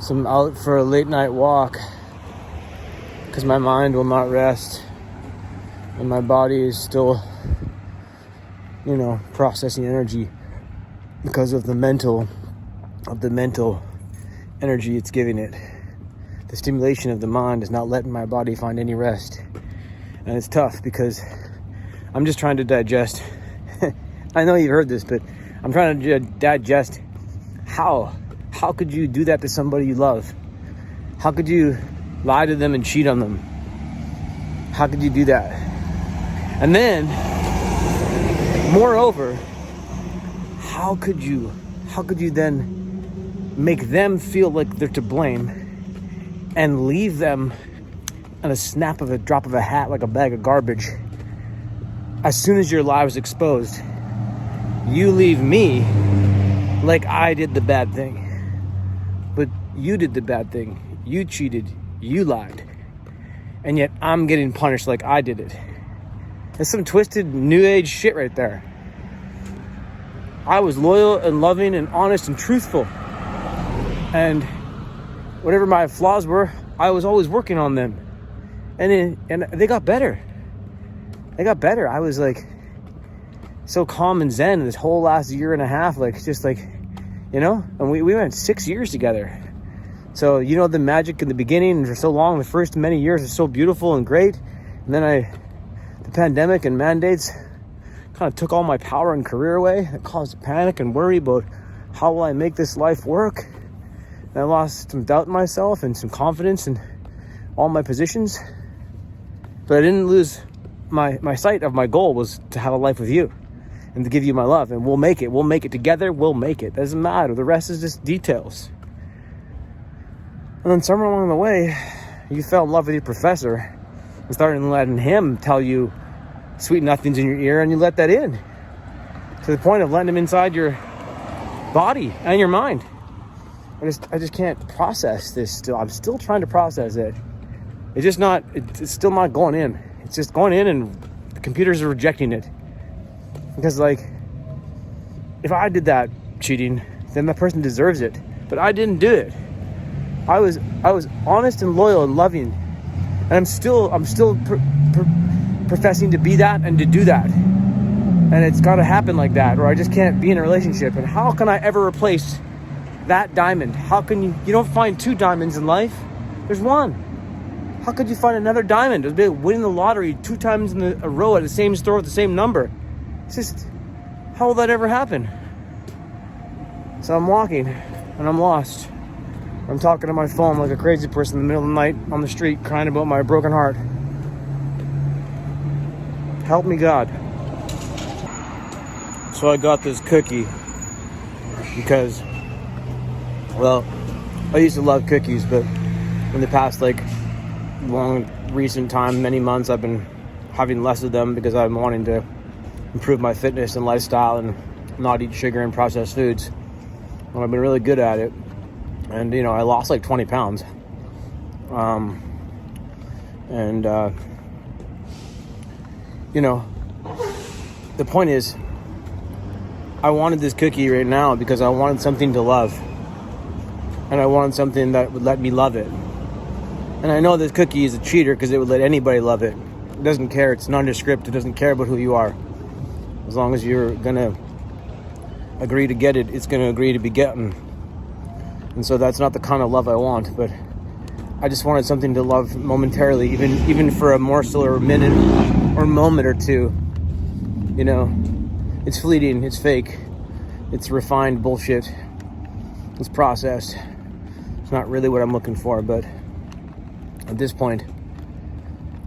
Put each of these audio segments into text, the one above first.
So I'm out for a late night walk because my mind will not rest and my body is still, processing energy because of the mental energy it's giving it. The stimulation of the mind is not letting my body find any rest. And it's tough because I'm just trying to digest. I know you've heard this, but I'm trying to digest how could you do that to somebody you love? How could you lie to them and cheat on them? How could you do that? And then, moreover, how could you then make them feel like they're to blame and leave them on a snap of a drop of a hat like a bag of garbage? As soon as your lie was exposed, you leave me like I did the bad thing. But you did the bad thing. You cheated. You lied. And yet I'm getting punished like I did it. It's some twisted new age shit right there. I was loyal and loving and honest and truthful. And whatever my flaws were, I was always working on them. And they got better. I was like so calm and zen this whole last year and a half, and we went 6 years together. So, the magic in the beginning and for so long, the first many years was so beautiful and great. And then the pandemic and mandates kind of took all my power and career away. It caused panic and worry about how will I make this life work. And I lost some doubt in myself and some confidence in all my positions. But I didn't lose my sight of my goal was to have a life with you and to give you my love. And we'll make it together. We'll make it. Doesn't matter. The rest is just details. And then somewhere along the way, you fell in love with your professor and started letting him tell you sweet nothings in your ear, and you let that in to the point of letting him inside your body and your mind. I just can't process this still. I'm still trying to process it. It's still not going in. It's just going in and the computers are rejecting it. Because if I did that cheating, then that person deserves it. But I didn't do it. I was honest and loyal and loving. And I'm still professing to be that and to do that. And it's got to happen like that, or I just can't be in a relationship. And how can I ever replace that diamond? How can you don't find two diamonds in life. There's one. How could you find another diamond? It would be like winning the lottery 2 times in a row at the same store with the same number. It's just, how will that ever happen? So I'm walking and I'm lost. I'm talking to my phone like a crazy person in the middle of the night on the street, crying about my broken heart. Help me, God. So I got this cookie because, I used to love cookies, but in the past, recent time, many months, I've been having less of them because I'm wanting to improve my fitness and lifestyle and not eat sugar and processed foods. And I've been really good at it. And, I lost 20 pounds. The point is, I wanted this cookie right now because I wanted something to love. And I wanted something that would let me love it. And I know this cookie is a cheater because it would let anybody love it. It doesn't care. It's nondescript. It doesn't care about who you are. As long as you're going to agree to get it, it's going to agree to be gotten. And so that's not the kind of love I want. But I just wanted something to love momentarily, even for a morsel or a minute or moment or two. It's fleeting. It's fake. It's refined bullshit. It's processed. It's not really what I'm looking for, but at this point,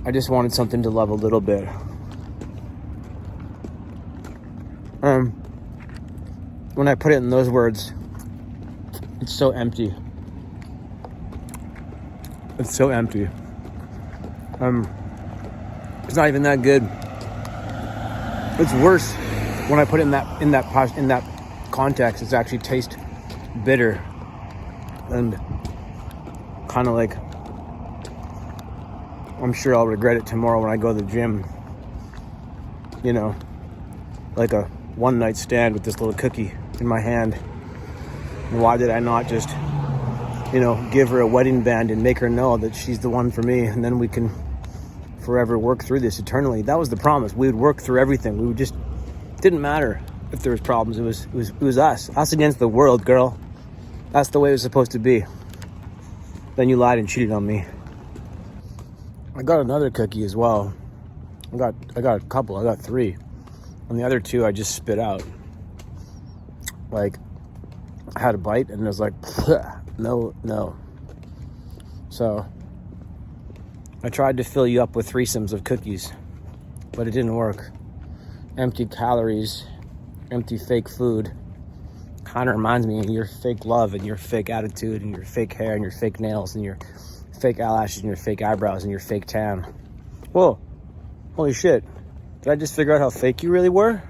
I just wanted something to love a little bit. When I put it in those words, it's so empty. It's so empty. It's not even that good. It's worse when I put it in that context. It's actually tastes bitter and kind of like, I'm sure I'll regret it tomorrow when I go to the gym. Like a one night stand with this little cookie in my hand. And why did I not just give her a wedding band and make her know that she's the one for me, and then we can forever work through this eternally. That was the promise. We would work through everything. We would just, didn't matter if there was problems. It was us against the world, girl. That's the way it was supposed to be. Then you lied and cheated on me. I got another cookie as well. I got a couple. I got 3, and the other 2 I just spit out. Like, I had a bite and it was like, no. So I tried to fill you up with threesomes of cookies, but it didn't work. Empty calories, empty fake food. Kind of reminds me of your fake love and your fake attitude and your fake hair and your fake nails and your fake eyelashes and your fake eyebrows and your fake tan. Whoa, holy shit. Did I just figure out how fake you really were?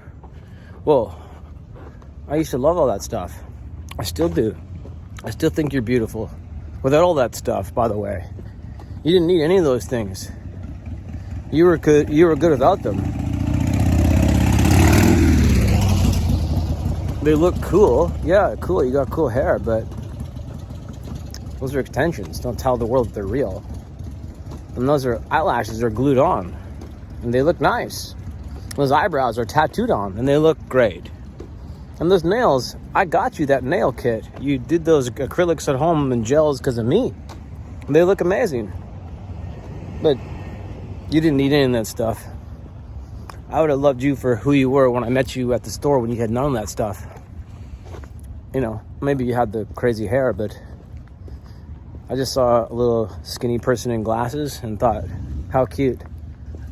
Whoa, I used to love all that stuff. I still do. I still think you're beautiful. Without all that stuff, by the way. You didn't need any of those things. You were good without them. They look cool. Yeah, cool. You got cool hair, but those are extensions. Don't tell the world that they're real. And those are eyelashes are glued on, and they look nice. Those eyebrows are tattooed on, and they look great. And those nails, I got you that nail kit. You did those acrylics at home and gels because of me. They look amazing. But you didn't need any of that stuff. I would have loved you for who you were when I met you at the store when you had none of that stuff. Maybe you had the crazy hair, but I just saw a little skinny person in glasses and thought, how cute,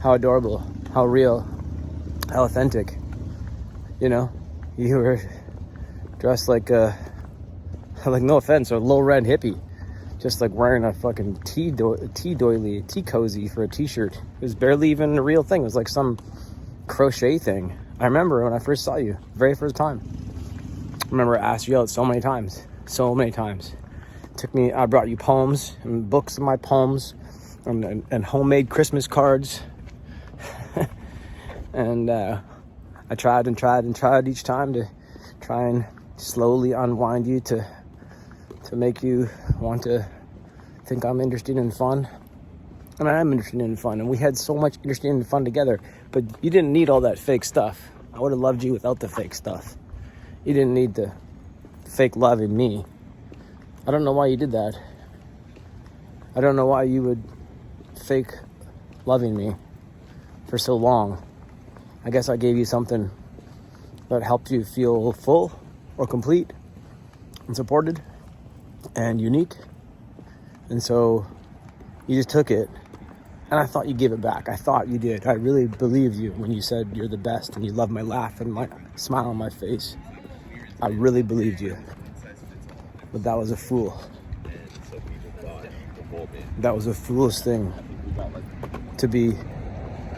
how adorable, how real, how authentic. You were dressed like no offense, a low rent hippie, just like wearing a fucking tea cozy for a t-shirt. It was barely even a real thing. It was like some crochet thing. I remember when I first saw you, very first time. I remember I asked you out so many times. I brought you poems and books of my poems and homemade Christmas cards. And I tried each time to try and slowly unwind you to make you want to think I'm interested in fun. And I am interested in fun, and we had so much interesting and fun together, but you didn't need all that fake stuff. I would have loved you without the fake stuff. You didn't need the fake love in me. I don't know why you did that. I don't know why you would fake loving me for so long. I guess I gave you something that helped you feel full or complete and supported and unique. And so you just took it, and I thought you gave it back. I thought you did. I really believed you when you said you're the best and you love my laugh and my smile on my face. I really believed you. But that was a fool. That was a foolish thing to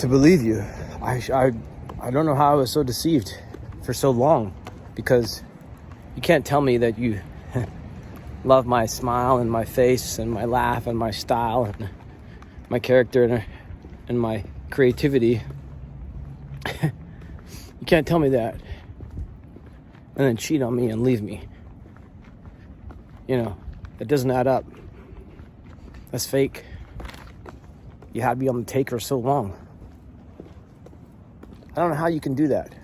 believe you. I don't know how I was so deceived for so long, because you can't tell me that you love my smile and my face and my laugh and my style and my character and my creativity. You can't tell me that and then cheat on me and leave me. It doesn't add up. That's fake. You had me on the take for so long. I don't know how you can do that.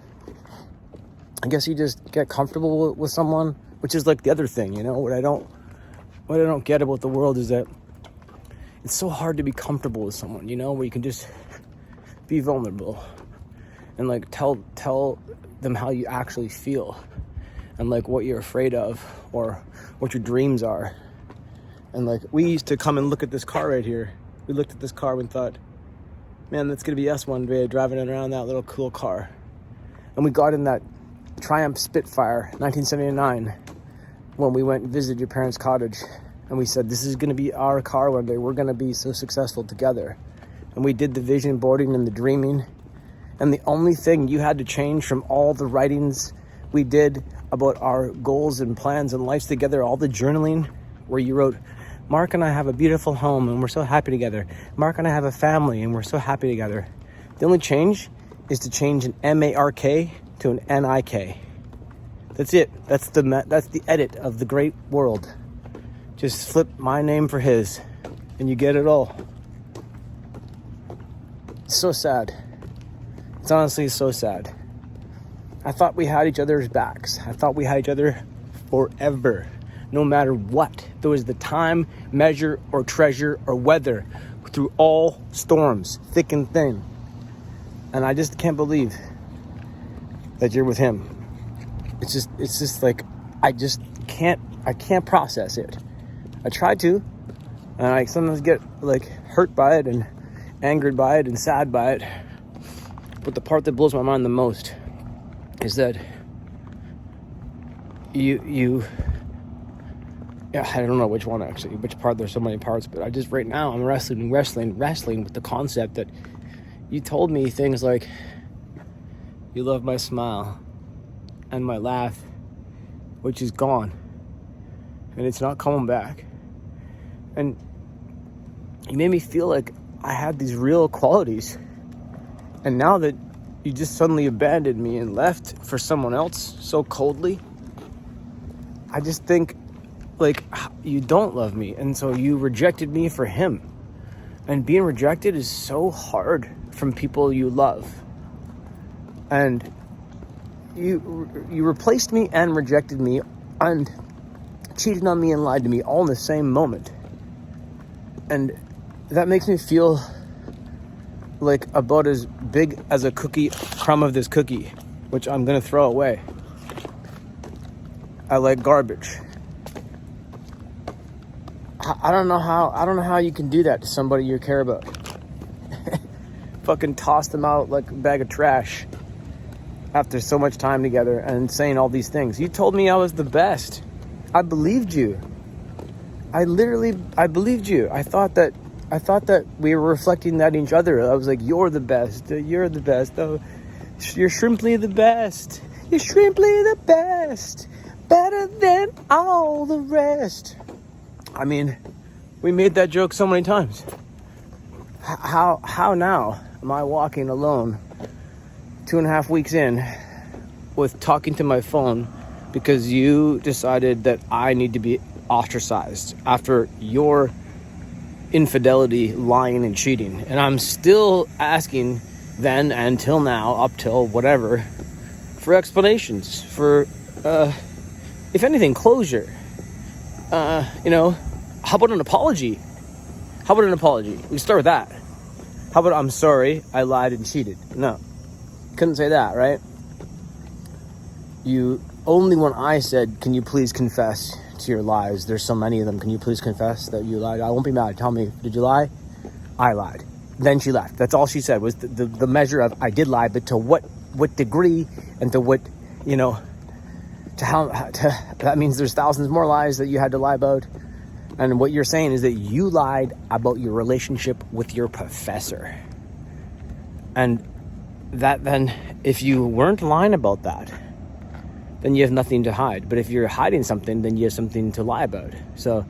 I guess you just get comfortable with someone, which is like the other thing, What I don't get about the world is that it's so hard to be comfortable with someone, where you can just be vulnerable and like tell them how you actually feel and like what you're afraid of or what your dreams are. And like, we used to come and look at this car right here. We looked at this car and thought, man, that's gonna be us one day driving around that little cool car. And we got in that Triumph Spitfire 1979 when we went and visited your parents' cottage, and we said, this is gonna be our car one day. We're gonna be so successful together. And we did the vision boarding and the dreaming, and the only thing you had to change from all the writings we did about our goals and plans and lives together, all the journaling where you wrote, Mark and I have a beautiful home and we're so happy together. Mark and I have a family and we're so happy together. The only change is to change an M-A-R-K to an N-I-K. That's it. That's the edit of the great world. Just flip my name for his, and you get it all. It's so sad. It's honestly so sad. I thought we had each other's backs. I thought we had each other forever, no matter what. There was the time, measure, or treasure, or weather through all storms, thick and thin. And I just can't believe that you're with him. It's just like, I can't process it. I try to, and I sometimes get like hurt by it and angered by it and sad by it. But the part that blows my mind the most is that you yeah, I don't know which one actually, which part, there's so many parts, but I just, right now, I'm wrestling with the concept that you told me things like, you love my smile and my laugh, which is gone, and it's not coming back. And you made me feel like I had these real qualities. And now that you just suddenly abandoned me and left for someone else so coldly, I just think, like, you don't love me. And so you rejected me for him. And being rejected is so hard from people you love. And you replaced me and rejected me and cheated on me and lied to me all in the same moment. And that makes me feel like about as big as a cookie, crumb of this cookie, which I'm gonna throw away. I like garbage. I don't know how you can do that to somebody you care about. Fucking toss them out like a bag of trash after so much time together and saying all these things. You told me I was the best. I believed you. I believed you. I thought that we were reflecting that in each other. I was like, you're the best. You're the best. Oh, you're shrimply the best. You're shrimply the best. Better than all the rest. I mean, we made that joke so many times. How now am I walking alone 2.5 weeks in with talking to my phone because you decided that I need to be ostracized after your infidelity, lying, and cheating? And I'm still asking then and till now, up till whatever, for explanations, for, if anything, closure. How about an apology? We start with that. How about, I'm sorry, I lied and cheated? No. Couldn't say that, right? Only when I said, can you please confess to your lies? There's so many of them. Can you please confess that you lied? I won't be mad. Tell me, did you lie? I lied. Then she left. That's all she said, was the measure of, I did lie, but to what degree, and to what, that means there's thousands more lies that you had to lie about. And what you're saying is that you lied about your relationship with your professor. And that then, if you weren't lying about that, then you have nothing to hide. But if you're hiding something, then you have something to lie about. So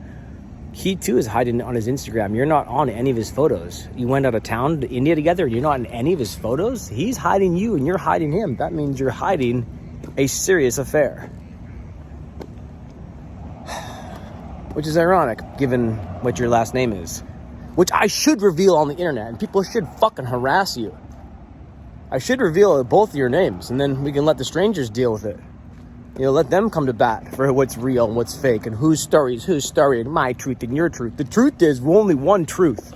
he too is hiding on his Instagram. You're not on any of his photos. You went out of town to India together, you're not in any of his photos. He's hiding you and you're hiding him. That means you're hiding a serious affair. Which is ironic, given what your last name is. Which I should reveal on the internet, and people should fucking harass you. I should reveal both your names, and then we can let the strangers deal with it. Let them come to bat for what's real and what's fake, and whose story is whose story, and my truth and your truth. The truth is only one truth.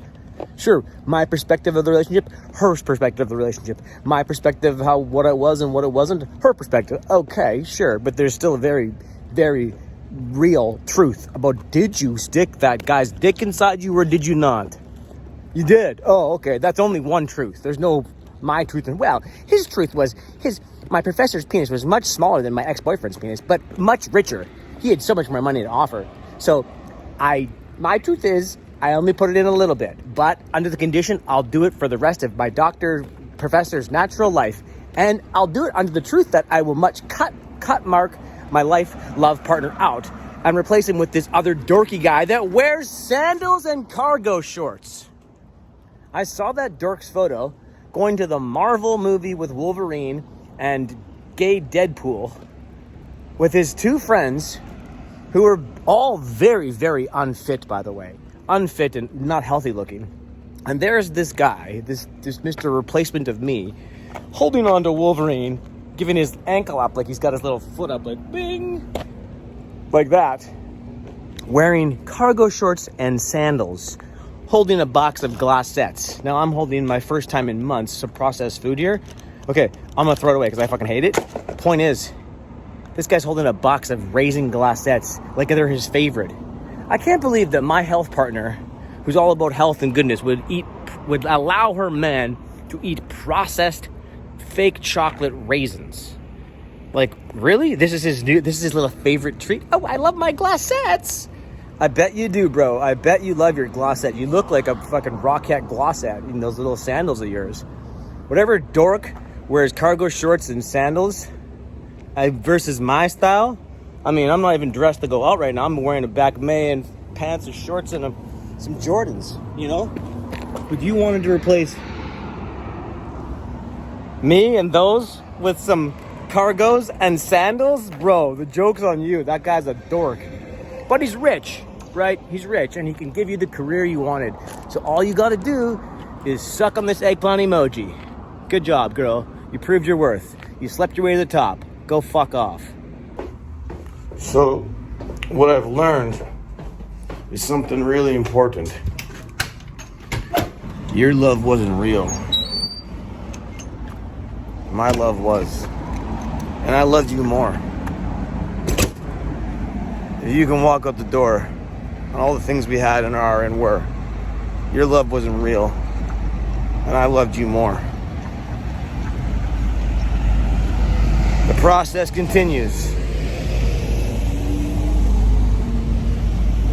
Sure, my perspective of the relationship, her perspective of the relationship. My perspective of what it was and what it wasn't, her perspective. Okay, sure, but there's still a very, very real truth about, did you stick that guy's dick inside you or did you not? You did. Oh, okay, that's only one truth. There's no my truth. And well, his truth was my professor's penis was much smaller than my ex-boyfriend's penis, but much richer. He had so much more money to offer. So my truth is, I only put it in a little bit, but under the condition, I'll do it for the rest of my professor's natural life. And I'll do it under the truth that I will much cut Mark, my love partner, out and replace him with this other dorky guy that wears sandals and cargo shorts. I saw that dork's photo going to the Marvel movie with Wolverine and gay Deadpool with his two friends who are all very, very unfit, by the way. Unfit and not healthy looking. And there's this guy, this Mr. Replacement of me, holding on to Wolverine, giving his ankle up like he's got his little foot up, like bing, like that, wearing cargo shorts and sandals, holding a box of glacettes. Now I'm holding my first time in months some processed food here. Okay, I'm gonna throw it away because I fucking hate it. Point is, this guy's holding a box of raisin glacettes like they're his favorite. I can't believe that my health partner, who's all about health and goodness, would allow her man to eat processed fake chocolate raisins. Like, really? This is his little favorite treat? Oh, I love my glacettes. I bet you do, bro. I bet you love your glassette. You look like a fucking Rockette glassette in those little sandals of yours. Whatever dork wears cargo shorts and sandals versus my style. I mean, I'm not even dressed to go out right now. I'm wearing a back May and pants and shorts and some Jordans, you know? But you wanted to replace me and those with some cargos and sandals? Bro, the joke's on you. That guy's a dork. But he's rich, right? He's rich and he can give you the career you wanted. So all you gotta do is suck on this eggplant emoji. Good job, girl. You proved your worth. You slept your way to the top. Go fuck off. So, what I've learned is something really important. Your love wasn't real. My love was. And I loved you more. If you can walk out the door and all the things we had and are and were, your love wasn't real. And I loved you more. The process continues.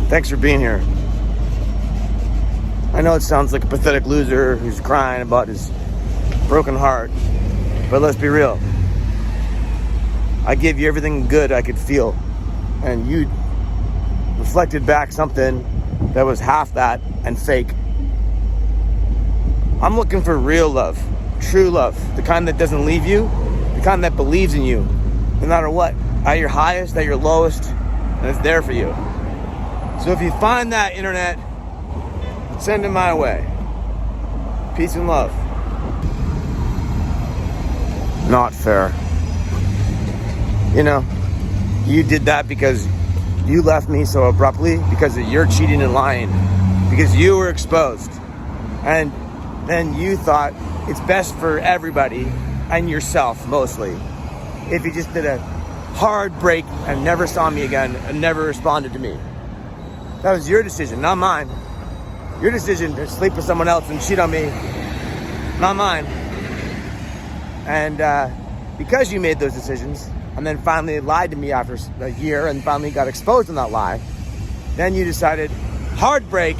Thanks for being here. I know it sounds like a pathetic loser who's crying about his broken heart, but let's be real. I gave you everything good I could feel, and you reflected back something that was half that and fake. I'm looking for real love, true love, the kind that doesn't leave you, the kind that believes in you, no matter what, at your highest, at your lowest, and it's there for you. So if you find that, internet, send it my way. Peace and love. Not fair. You know, you did that because you left me so abruptly because of your cheating and lying, because you were exposed. And then you thought it's best for everybody and yourself mostly if you just did a hard break and never saw me again and never responded to me. That was your decision, not mine. Your decision to sleep with someone else and cheat on me, not mine. And because you made those decisions and then finally lied to me after a year and finally got exposed on that lie, then you decided, hard break,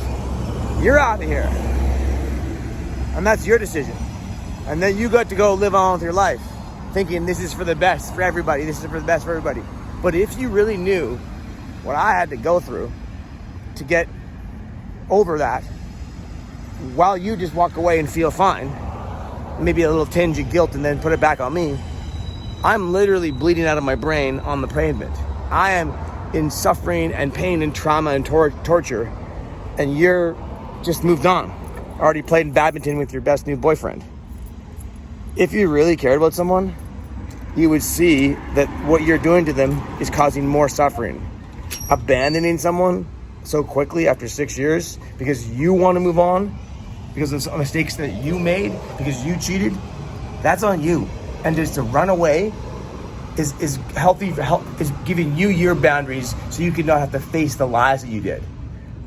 you're out of here. And that's your decision. And then you got to go live on with your life, thinking this is for the best for everybody, this is for the best for everybody. But if you really knew what I had to go through to get over that, while you just walk away and feel fine, maybe a little tinge of guilt and then put it back on me, I'm literally bleeding out of my brain on the pavement. I am in suffering and pain and trauma and torture, and you're just moved on. Already played badminton with your best new boyfriend. If you really cared about someone, you would see that what you're doing to them is causing more suffering. Abandoning someone so quickly after 6 years because you want to move on, because of some mistakes that you made, because you cheated, that's on you. And just to run away is healthy, is giving you your boundaries so you can not have to face the lies that you did.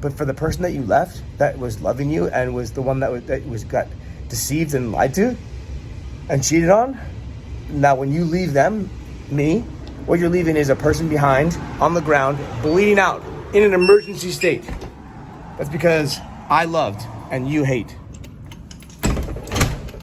But for the person that you left, that was loving you and was the one that got deceived and lied to and cheated on, now when you leave them, me, what you're leaving is a person behind on the ground, bleeding out in an emergency state. That's because I loved and you hate.